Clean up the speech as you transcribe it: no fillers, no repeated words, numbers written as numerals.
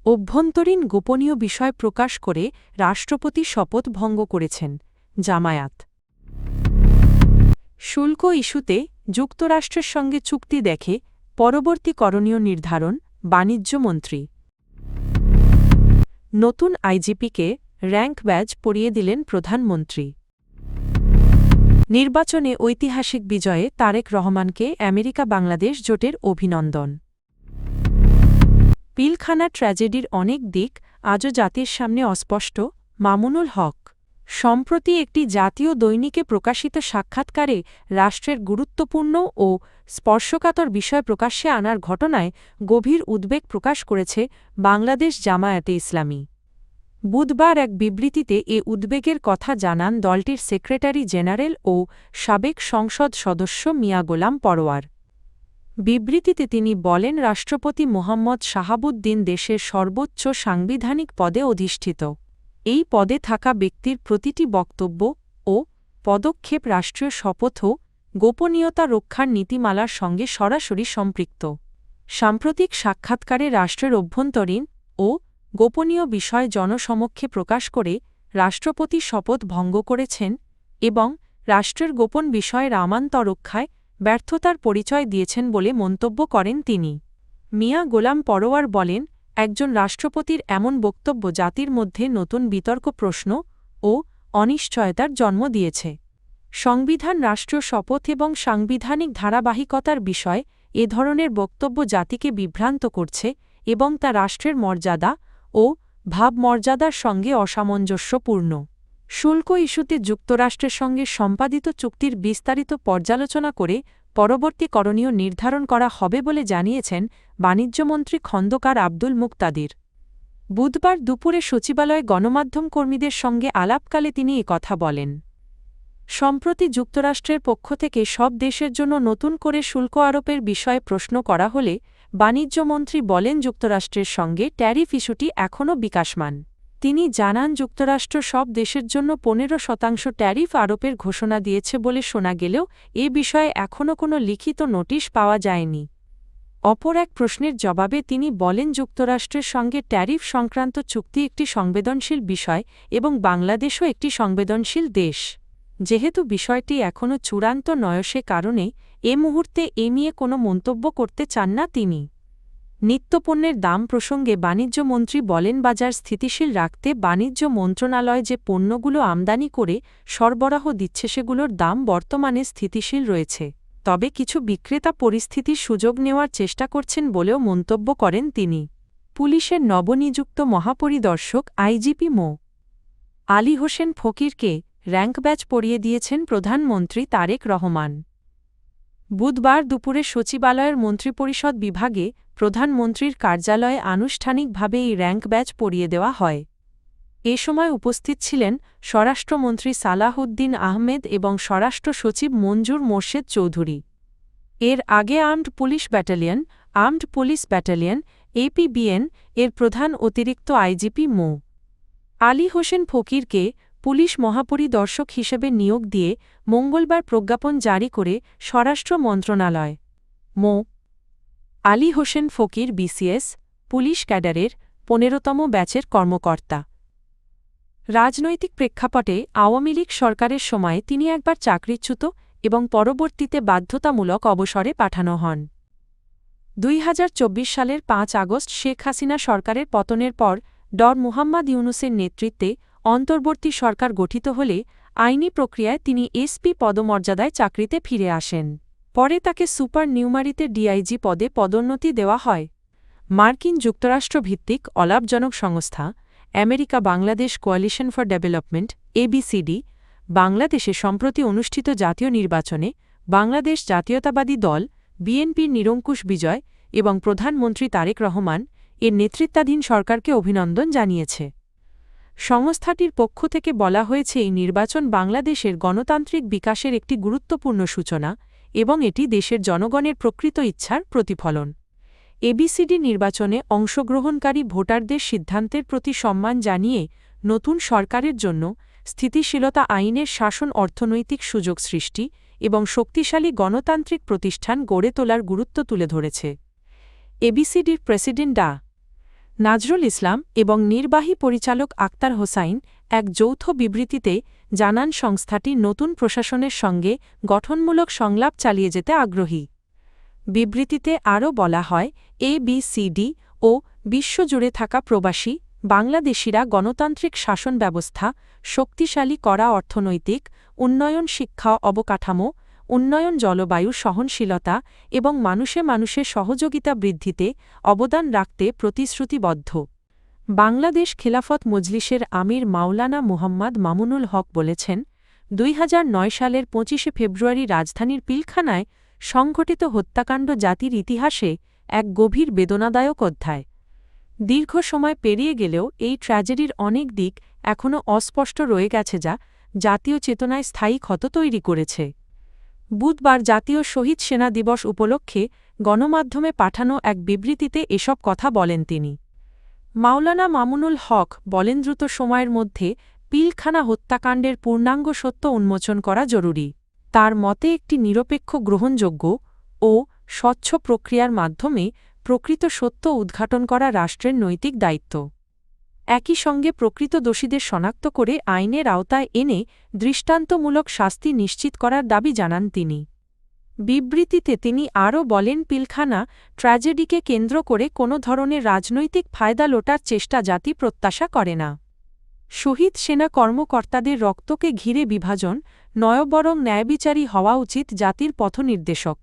অভ্যন্তরীণ গোপনীয় বিষয় প্রকাশ করে রাষ্ট্রপতি শপথ ভঙ্গ করেছেন জামায়াত। শুল্ক ইস্যুতে যুক্তরাষ্ট্রের সঙ্গে চুক্তি দেখে পরবর্তী করণীয় নির্ধারণ বাণিজ্যমন্ত্রী। নতুন আইজিপিকে র্যাঙ্ক ব্যাজ পরিয়ে দিলেন প্রধানমন্ত্রী। নির্বাচনে ঐতিহাসিক বিজয়ে তারেক রহমানকে আমেরিকা বাংলাদেশ জোটের অভিনন্দন। পিলখানা ট্র্যাজেডির অনেক দিক আজও জাতির সামনে অস্পষ্ট মামুনুল হক। সম্প্রতি একটি জাতীয় দৈনিকে প্রকাশিত সাক্ষাৎকারে রাষ্ট্রের গুরুত্বপূর্ণ ও স্পর্শকাতর বিষয় প্রকাশ্যে আনার ঘটনায় গভীর উদ্বেগ প্রকাশ করেছে বাংলাদেশ জামায়াতে ইসলামী। বুধবার এক বিবৃতিতে এ উদ্বেগের কথা জানান দলটির সেক্রেটারি জেনারেল ও সাবেক সংসদ সদস্য মিয়া গোলাম পরোয়ার। বিবৃতিতে তিনি বলেন, রাষ্ট্রপতি মোহাম্মদ শাহাবুদ্দিন দেশের সর্বোচ্চ সাংবিধানিক পদে অধিষ্ঠিত। এই পদে থাকা ব্যক্তির প্রতিটি বক্তব্য ও পদক্ষেপ রাষ্ট্রীয় শপথ ও গোপনীয়তা রক্ষার নীতিমালার সঙ্গে সরাসরি সম্পৃক্ত। সাম্প্রতিক সাক্ষাৎকারে রাষ্ট্রের অভ্যন্তরীণ ও গোপনীয় বিষয় জনসমক্ষে প্রকাশ করে রাষ্ট্রপতি শপথ ভঙ্গ করেছেন এবং রাষ্ট্রের গোপন বিষয়ের আমানত রক্ষায় ব্যর্থতার পরিচয় দিয়েছেন বলে মন্তব্য করেন তিনি। মিয়া গোলাম পরোয়ার বলেন, একজন রাষ্ট্রপতির এমন বক্তব্য জাতির মধ্যে নতুন বিতর্ক, প্রশ্ন ও অনিশ্চয়তার জন্ম দিয়েছে। সংবিধান, রাষ্ট্রীয় শপথ এবং সাংবিধানিক ধারাবাহিকতার বিষয় এ ধরনের বক্তব্য জাতিকে বিভ্রান্ত করছে এবং তা রাষ্ট্রের মর্যাদা ও ভাবমর্যাদার সঙ্গে অসামঞ্জস্যপূর্ণ। শুল্ক ইস্যুতে যুক্তরাষ্ট্রের সঙ্গে সম্পাদিত চুক্তির বিস্তারিত পর্যালোচনা করে পরবর্তী করণীয় নির্ধারণ করা হবে বলে জানিয়েছেন বাণিজ্যমন্ত্রী খন্দকার আব্দুল মুকতাদির। বুধবার দুপুরে সচিবালয়ে গণমাধ্যম কর্মীদের সঙ্গে আলাপকালে তিনি কথা বলেন। সম্প্রতি যুক্তরাষ্ট্রের পক্ষ থেকে সব দেশের জন্য নতুন করে শুল্ক আরোপের বিষয়ে প্রশ্ন করা হলে বাণিজ্যমন্ত্রী বলেন, যুক্তরাষ্ট্রের সঙ্গে ট্যারিফ ইস্যুটি এখনও বিকাশমান। তিনি জানান, যুক্তরাষ্ট্র সব দেশের জন্য 15% ট্যারিফ আরোপের ঘোষণা দিয়েছে বলে শোনা গেলেও এ বিষয়ে এখনও কোনো লিখিত নোটিশ পাওয়া যায়নি। অপর এক প্রশ্নের জবাবে তিনি বলেন, যুক্তরাষ্ট্রের সঙ্গে ট্যারিফ সংক্রান্ত চুক্তি একটি সংবেদনশীল বিষয় এবং বাংলাদেশও একটি সংবেদনশীল দেশ। যেহেতু বিষয়টি এখনও চূড়ান্ত নয়, সে কারণে এ মুহূর্তে এ নিয়ে কোনো মন্তব্য করতে চান না তিনি। নিত্যপণ্যের দাম প্রসঙ্গে বাণিজ্যমন্ত্রী বলেন, বাজার স্থিতিশীল রাখতে বাণিজ্য মন্ত্রণালয় যে পণ্যগুলো আমদানি করে সরবরাহ দিচ্ছে সেগুলোর দাম বর্তমানে স্থিতিশীল রয়েছে, তবে কিছু বিক্রেতা পরিস্থিতির সুযোগ নেওয়ার চেষ্টা করছেন বলেও মন্তব্য করেন তিনি। পুলিশের নবনিযুক্ত মহাপরিদর্শক আইজিপি মো. আলী হোসেন ফকিরকে র্যাঙ্ক ব্যাজ পরিয়ে দিয়েছেন প্রধানমন্ত্রী তারেক রহমান। বুধবার দুপুরে সচিবালয়ের মন্ত্রিপরিষদ বিভাগে প্রধানমন্ত্রীর কার্যালয়ে আনুষ্ঠানিকভাবে এই র্যাঙ্ক ব্যাজ পরিয়ে দেওয়া হয়। এ সময় উপস্থিত ছিলেন স্বরাষ্ট্রমন্ত্রী সালাহউদ্দিন আহমেদ এবং স্বরাষ্ট্র সচিব মঞ্জুর মোর্শেদ চৌধুরী। এর আগে আর্মড পুলিশ ব্যাটালিয়ন APBN এর প্রধান অতিরিক্ত আইজিপি মো. আলী হোসেন ফকিরকে পুলিশ মহাপরিদর্শক হিসেবে নিয়োগ দিয়ে মঙ্গলবার প্রজ্ঞাপন জারি করে স্বরাষ্ট্র মন্ত্রণালয়। মো. আলী হোসেন ফকির BCS পুলিশ ক্যাডারের 15তম ব্যাচের কর্মকর্তা। রাজনৈতিক প্রেক্ষাপটে আওয়ামী লীগ সরকারের সময়ে তিনি একবার চাকরিচ্যুত এবং পরবর্তীতে বাধ্যতামূলক অবসরে পাঠানো হন। 2024 সালের 5 আগস্ট শেখ হাসিনা সরকারের পতনের পর ড. মুহাম্মদ ইউনূসের নেতৃত্বে অন্তর্বর্তী সরকার গঠিত হলে আইনি প্রক্রিয়ায় তিনি SP পদমর্যাদায় চাকরিতে ফিরে আসেন। পরে তাকে সুপার নিউমারিতে DIG পদে পদোন্নতি দেওয়া হয়। মার্কিন যুক্তরাষ্ট্র ভিত্তিক অলাভজনক সংস্থা America Bangladesh coalition for development ABCD বাংলাদেশে সম্প্রতি অনুষ্ঠিত জাতীয় নির্বাচনে বাংলাদেশ জাতীয়তাবাদী দল BNPর নিরঙ্কুশ বিজয় এবং প্রধানমন্ত্রী তারেক রহমান এর নেতৃত্বাধীন সরকারকে অভিনন্দন জানিয়েছে। সংস্থাটির পক্ষ থেকে বলা হয়েছে, এই নির্বাচন বাংলাদেশের গণতান্ত্রিক বিকাশের একটি গুরুত্বপূর্ণ সূচনা এবং এটি দেশের জনগণের প্রকৃত ইচ্ছার প্রতিফলন। ABCD নির্বাচনে অংশগ্রহণকারী ভোটারদের সিদ্ধান্তের প্রতি সম্মান জানিয়ে নতুন সরকারের জন্য স্থিতিশীলতা, আইনের শাসন, অর্থনৈতিক সুযোগ সৃষ্টি এবং শক্তিশালী গণতান্ত্রিক প্রতিষ্ঠান গড়ে তোলার গুরুত্ব তুলে ধরেছে। ABCDর প্রেসিডেন্ট ডা. নাজরুল ইসলাম এবং নির্বাহী পরিচালক আক্তার হোসাইন এক যৌথ বিবৃতিতে জানান সংস্থাটি নতুন প্রশাসনের সঙ্গে গঠনমূলক সংলাপ চালিয়ে যেতে আগ্রহী। বিবৃতিতে আরও বলা হয়, ABCD ও বিশ্বজুড়ে থাকা প্রবাসী বাংলাদেশিরা গণতান্ত্রিক শাসন ব্যবস্থা শক্তিশালী করা, অর্থনৈতিক উন্নয়ন, শিক্ষা অবকাঠামো উন্নয়ন, জলবায়ু সহনশীলতা এবং মানুষে মানুষের সহযোগিতা বৃদ্ধিতে অবদান রাখতে প্রতিশ্রুতিবদ্ধ। বাংলাদেশ খেলাফত মজলিসের আমির মাওলানা মুহাম্মদ মামুনুল হক বলেছেন, ২০০৯ সালের ২৫শে ফেব্রুয়ারি রাজধানীর পিলখানায় সংঘটিত হত্যাকাণ্ড জাতির ইতিহাসে এক গভীর বেদনাদায়ক অধ্যায়। দীর্ঘ সময় পেরিয়ে গেলেও এই ট্র্যাজেডির অনেক দিক এখনও অস্পষ্ট রয়ে গেছে, যা জাতীয় চেতনায় স্থায়ী ক্ষত তৈরি করেছে। বুধবার জাতীয় শহীদ সেনা দিবস উপলক্ষে গণমাধ্যমে পাঠানো এক বিবৃতিতে এসব কথা বলেন তিনি। মাওলানা মামুনুল হক বলেন, দ্রুত সময়ের মধ্যে পিলখানা হত্যাকাণ্ডের পূর্ণাঙ্গ সত্য উন্মোচন করা জরুরি। তার মতে একটি নিরপেক্ষ, গ্রহণযোগ্য ও স্বচ্ছ প্রক্রিয়ার মাধ্যমে প্রকৃত সত্য উদ্ঘাটন করা রাষ্ট্রের নৈতিক দায়িত্ব। একই সঙ্গে প্রকৃত দোষীদের শনাক্ত করে আইনের আওতায় এনে দৃষ্টান্তমূলক শাস্তি নিশ্চিত করার দাবি জানান তিনি। বিবৃতিতে তিনি আরও বলেন, পিলখানা ট্র্যাজেডিকে কেন্দ্র করে কোনো ধরনের রাজনৈতিক ফায়দা লোটার চেষ্টা জাতি প্রত্যাশা করে না। শহীদ সেনা কর্মকর্তাদের রক্তকে ঘিরে বিভাজন নয়, বরং ন্যায়বিচারী হওয়া উচিত জাতির পথনির্দেশক।